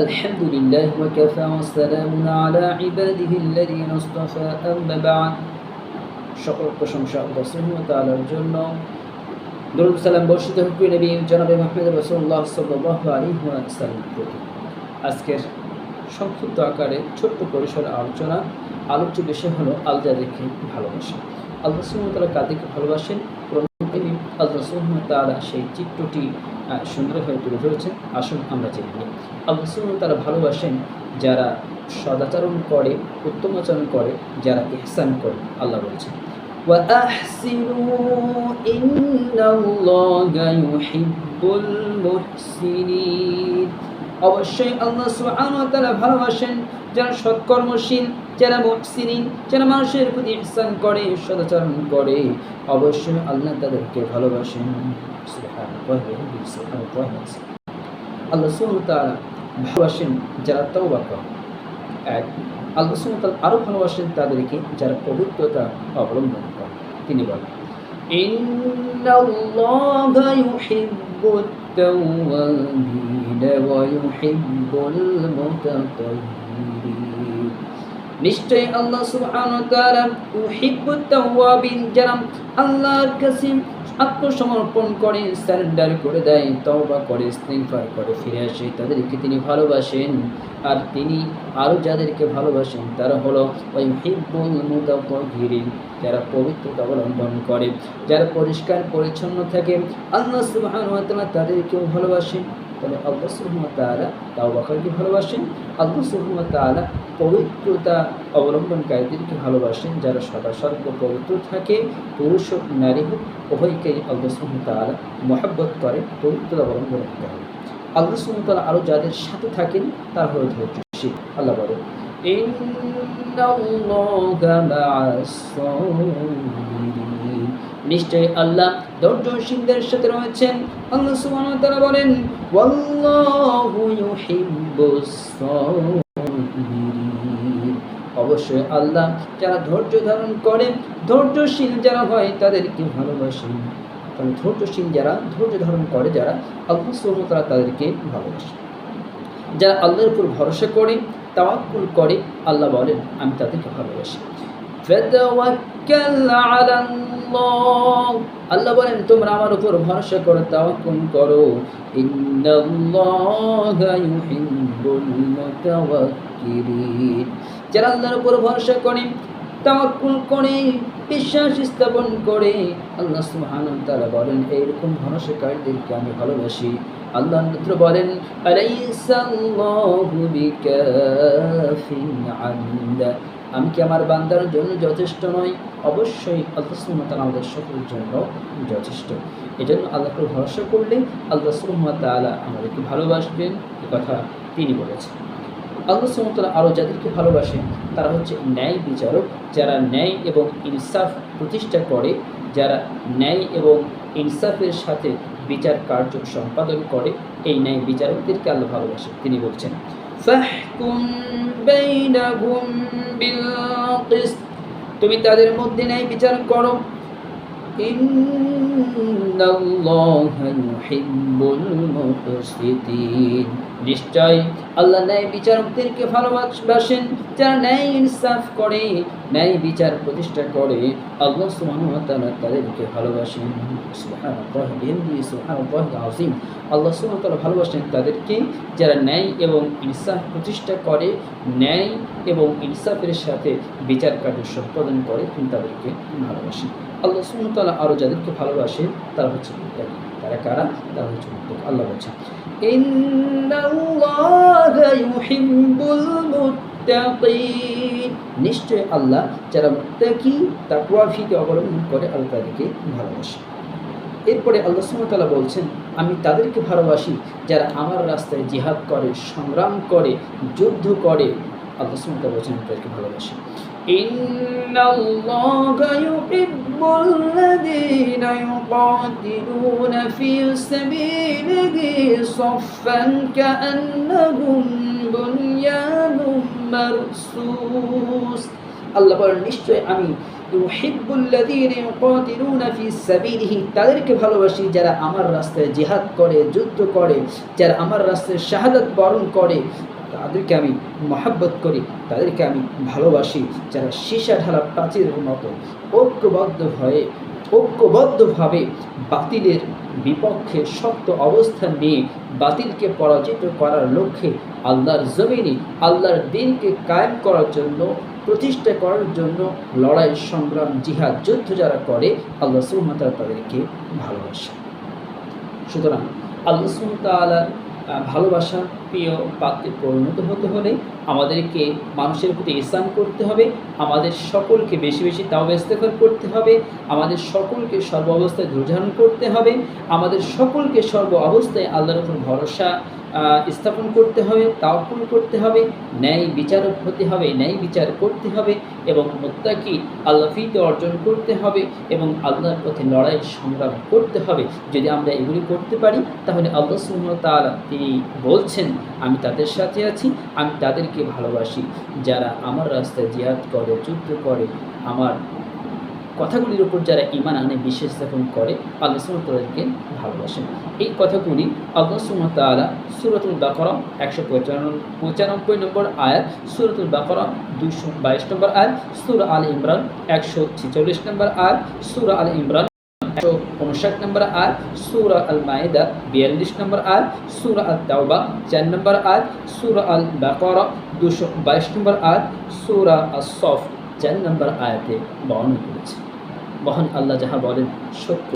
الحمد لله وكفى وسلام على عباده الذين اصطفى أما بعد সকল প্রশংসা আল্লাহ সুবহানাহু ওয়া তাআলার জন্য। দরুদ সালাম বর্ষিত হোক নবী জনাবে মুহাম্মদ রাসূলুল্লাহ সাল্লাল্লাহু আলাইহি ওয়াসাল্লাম প্রতি। আজকের সংক্ষিপ্ত আকারে ছোট্ট পরিসরে আলোচ্য বিষয় হলো যাদেরকে ভালোবাসেন। আল্লাহ সুবহানাহু ওয়া তাআলা কাদেরকে ভালোবাসেন, আল্লাহ সুবহানাহু ওয়া তাআলা সেই চিত্রটি সুন্দরভাবে তুলে ধরেছেন। আসুন আমরা জেনে নিই। আল্লাহ সুবহানাহু ওয়া তাআলা ভালোবাসেন যারা সদাচরণ করে, উত্তম আচরণ করে, যারা ইহসান করে। আল্লাহ বলছেন ওয়া আহসিনু ইন্নাল্লাহা ইউহিব্বুল মুহসিনিন। অবশ্যই আল্লাহ সুবহানাহু ওয়া তাআলা ভালোবাসেন যারা সৎকর্মশীল, যারা মুহসিনিন, যারা মানুষের প্রতি ইহসান করে, সদাচরণ করে। অবশ্যই আল্লাহ তাদেরকে ভালোবাসেন। আল্লাহ সুবহানাহু ওয়া তাআলা ভালোবাসেন যারা তাওবা করে। এক, আল্লাহ সুবহানাহু ওয়া তাআলা আরও ভালোবাসেন তাদেরকে যারা পবিত্রতা অবলম্বন করে। তিনি বলেন ইন্নাল্লাহা ইউহিব্বুত তাওয়াবিন ওয়া ইউহিব্বুল মুতাতাহহিরিন। নিশ্চয়ই আল্লাহ সুবহানাহু ওয়া তাআলা ইউহিব্বুত তাওয়াবিন, যারা আল্লাহর কাছে আত্মসমর্পণ করে, সারেন্ডার করে দেয়, তওবা করে, ইস্তিগফার করে, ফিরে আসে, তাদেরকে তিনি ভালোবাসেন। আর তিনি আরও যাদেরকে ভালোবাসেন তারা হলো ইউহিব্বুল মুতাতাহহিরিন, যারা পবিত্রতা অবলম্বন করে, যারা পরিষ্কার পরিচ্ছন্ন থাকে। আল্লাহ সুবহানাহু ওয়া তাআলা তাদেরকেও ভালোবাসেন। তবে আল্লাহ সুবহানাহু ওয়া তাআলা তাওবাকারীকে ভালোবাসেন। আল্লাহ সুবহানাহু ওয়া তাআলা পবিত্রতা অবলম্বনকারীদেরকে ভালোবাসেন, যারা সদা সর্ব পবিত্র থাকে। পুরুষ হোক নারী হোক, উভয়কেই আল্লাহ সুবহানাহু ওয়া তাআলা মহব্বত করে, পবিত্রতা অবলম্বন করে। আল্লাহ সুবহানাহু ওয়া তাআলা আরও যাদের সাথে থাকেন তারা হলো ধৈর্যশীল। আল্লাহ বলেন ইন্নাল্লাহা মা'আস সাবিরিন। নিশ্চয়ই আল্লাহ ধৈর্যশীলদের সাথে রয়েছেন। আল্লাহ সুবহানাহু ওয়া তাআলা বলেন ওয়াল্লাহু ইউহিব্বুস সাবিরিন। অবশ্যই আল্লাহ যারা ধৈর্য ধারণ করে, ধৈর্যশীল যারা হয় তাদেরকে ভালোবাসেন। কারণ ধৈর্যশীল যারা ধৈর্য ধারণ করে, যারা আল্লাহ সুবহানাহু ওয়া তাআলা তাদেরকে ভালোবাসে। যারা আল্লাহর উপর ভরসা করে, তাওয়াক্কুল করে, আল্লাহ বলেন আমি তাদেরকে ভালোবাসি। ফাতাওয়াক্কাল আলাল্লাহ, আল্লাহ বলেন তোমরা আমার উপর ভরসা করো, তাওয়াক্কুল করো। ইন্নাল্লাহা ইউহিব্বুল মুতাওয়াক্কিলিন। যারা আল্লাহর উপর ভরসা করে, তাওয়াক্কুল করে, বিশ্বাস স্থাপন করে, আল্লাহ সুবহানাহু ওয়া তাআলা বলেন এইরকম ভরসাকারীদেরকে আমি ভালোবাসি। আল্লাহ মাত্র বলেন আলাইসাল্লাহু বিকাফিন আবদা, আমি কি আমার বান্দার জন্য যথেষ্ট নই? অবশ্যই আল্লাহ সুবহানাহু ওয়া তাআলা আমাদের সকলের জন্য যথেষ্ট। এজন্য আল্লাহর উপর ভরসা করলে আল্লাহ সুবহানাহু ওয়া তাআলা আমাদেরকে ভালোবাসবেন, এ কথা তিনি বলেছেন। আল্লাহ সুবহানাহু ওয়া তাআলা আরও যাদেরকে ভালোবাসেন তারা হচ্ছে ন্যায় বিচারক, যারা ন্যায় এবং ইনসাফ প্রতিষ্ঠা করে, যারা ন্যায় এবং ইনসাফের সাথে বিচার কার্য সম্পাদন করে। এই ন্যায় বিচারকদেরকে আল্লাহ ভালোবাসেন। তিনি বলছেন ফাহকুম বাইনাহুম বিল কিসত, তুমি তাদের মধ্যে ন্যায় বিচার করো। ইন্নাল্লাহা ইউহিব্বুল মুকসিতিন, নিশ্চয় আল্লাহ ন্যায় বিচারকদেরকে ভালোবাসেন, যারা ন্যায় ইনসাফ করে, ন্যায় বিচার প্রতিষ্ঠা করে। আল্লাহ সুবহানাহু ওয়া তাআলা তাদেরকে ভালোবাসেন। সুবহানাল্লাহ বিহামদিহি সুবহানাল্লাহিল আযীম। আল্লাহ সুবহানাহু ওয়া তাআলা ভালোবাসেন তাদেরকে যারা ন্যায় এবং ইনসাফ প্রতিষ্ঠা করে, ন্যায় এবং ইনসাফের সাথে বিচার কার্য সম্পাদন করে, তিনি তাদেরকে ভালোবাসেন। আল্লাহ সুবহানাহু ওয়া তাআলা আরও যাদেরকে ভালোবাসেন তারা হচ্ছে মুত্তাকি। তারা কারা? তারা হচ্ছে মুত্তাকি। আল্লাহ বলছেন ইন্নাল্লাহা ইউহিব্বুল মুত্তাকিন, নিশ্চয় আল্লাহ যারা মুত্তাকি, তাকওয়া ভীতি অবলম্বন করে, আল্লাহ তাদেরকে ভালোবাসে। এরপরে আল্লাহ সুবহানাহু ওয়া তাআলা বলছেন আমি তাদেরকে ভালোবাসি যারা আমার রাস্তায় জিহাদ করে, সংগ্রাম করে, যুদ্ধ করে। আল্লাহ সুবহানাহু ওয়া তাআলা বলছেন তাদেরকে ভালোবাসি। ইন্নাল্লাহা ইউহিব্বুল্লাযীনা ইউকাতিলুনা ফী সাবীলিহি সাফফান কাআন্নাহুম বুনয়ানুম মারসুস। আল্লাহ বলেন নিশ্চয় আমি ইউহিব্বুল্লাযীনা ইউকাতিলুনা ফি সাবিলিহি, তাদেরকে ভালোবাসি যারা আমার রাস্তায় জিহাদ করে, যুদ্ধ করে, যারা আমার রাস্তায় শাহাদাত বরণ করে, তাদেরকে আমি মহাব্বত করি, তাদেরকে আমি ভালোবাসি। যারা সীসা ঢালা প্রাচীরের মতো ঐক্যবদ্ধভাবে বাতিলের বিপক্ষে শক্ত অবস্থান নিয়ে বাতিলকে পরাজিত করার লক্ষ্যে আল্লাহর জমিনে আল্লাহর দ্বীনকে কায়েম করার জন্য, প্রতিষ্ঠা করার জন্য লড়াই, সংগ্রাম, জিহাদ, যুদ্ধ যারা করে, আল্লাহ সুবহানাহু ওয়া তাআলা তাদেরকে ভালোবাসে। সুতরাং আল্লাহ সুবহানাহু ওয়া তাআলার ভালোবাসা প্রিয় পাত্রে পরিণত হতে হলে আমাদেরকে মানুষের প্রতি ইহসান করতে হবে, আমাদের সকলকে বেশি বেশি তাওবা ইস্তেগফার করতে হবে, আমাদের সকলকে সর্ব অবস্থায় ধৈর্য ধারণ করতে হবে, আমাদের সকলকে সর্ব অবস্থায় আল্লাহর উপর ভরসা স্থাপন করতে হবে, তাওয়াক্কুল করতে হবে, ন্যায় বিচারক হতে হবে, ন্যায় বিচার করতে হবে এবং মুত্তাকি আল্লাহ ভীতি অর্জন করতে হবে এবং আল্লাহর পথে লড়াই সংগ্রাম করতে হবে। যদি আমরা এগুলি করতে পারি তাহলে আল্লাহ সুবহানাহু ওয়া তাআলা তিনি বলছেন, আমি তাদের সাথে আছি, আমি তাদেরকে ভালোবাসি যারা আমার রাস্তায় জিহাদ করে, যুদ্ধ করে, আমার কথাগুলির উপর যারা ঈমান আনে, বিশ্বাস স্থাপন করে, আল্লাহ সুবহানাহু ওয়া তাআলা তাদেরকে ভালোবাসেন। এই কথাগুলি আল্লাহ সুবহানাহু ওয়া তাআলা সূরাতুল বাকারা 195 নম্বর আয়াত, সূরাতুল বাকারা 222 নম্বর আয়াত, সূরা আলে ইমরান 146 নম্বর আয়াত, সূরা আলে ইমরান 159 নম্বর আয়াত, সূরা আল মাইদা 42 নম্বর আয়াত, সূরা আত-তাওবা 4 নম্বর আয়াত, সূরা আল বাকারা 222 নম্বর আয়াত, সূরা আস-সফ 4 নম্বর আয়াতে বর্ণনা করেছে। মহান আল্লাহ যাহা বলেন সত্য।